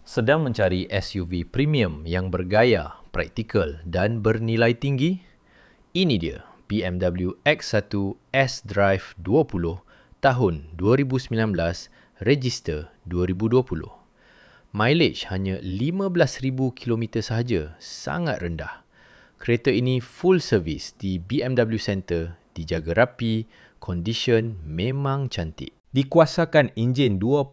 Sedang mencari SUV premium yang bergaya, praktikal dan bernilai tinggi? Ini dia BMW X1 S-Drive 20 tahun 2019, register 2020. Mileage hanya 15,000 km sahaja, sangat rendah. Kereta ini full service di BMW Centre, dijaga rapi, condition memang cantik. Dikuasakan enjin 2.0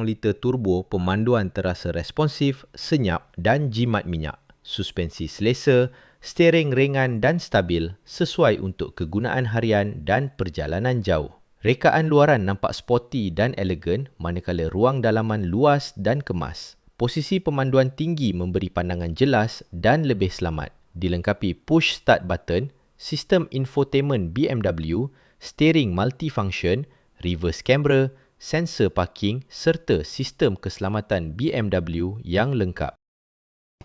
liter turbo, pemanduan terasa responsif, senyap dan jimat minyak. Suspensi selesa, steering ringan dan stabil sesuai untuk kegunaan harian dan perjalanan jauh. Rekaan luaran nampak sporty dan elegan, manakala ruang dalaman luas dan kemas. Posisi pemanduan tinggi memberi pandangan jelas dan lebih selamat. Dilengkapi push start button, sistem infotainment BMW, steering multifunction, reverse camera, sensor parking serta sistem keselamatan BMW yang lengkap.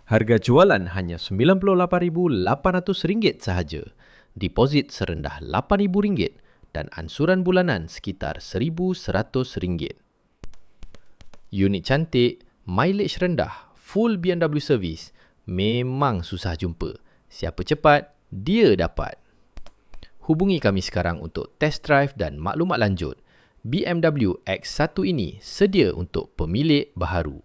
Harga jualan hanya RM98,800 sahaja. Deposit serendah RM8,000 dan ansuran bulanan sekitar RM1,100. Unit cantik, mileage rendah, full BMW service, memang susah jumpa. Siapa cepat, dia dapat. Hubungi kami sekarang untuk test drive dan maklumat lanjut. BMW X1 ini sedia untuk pemilik baharu.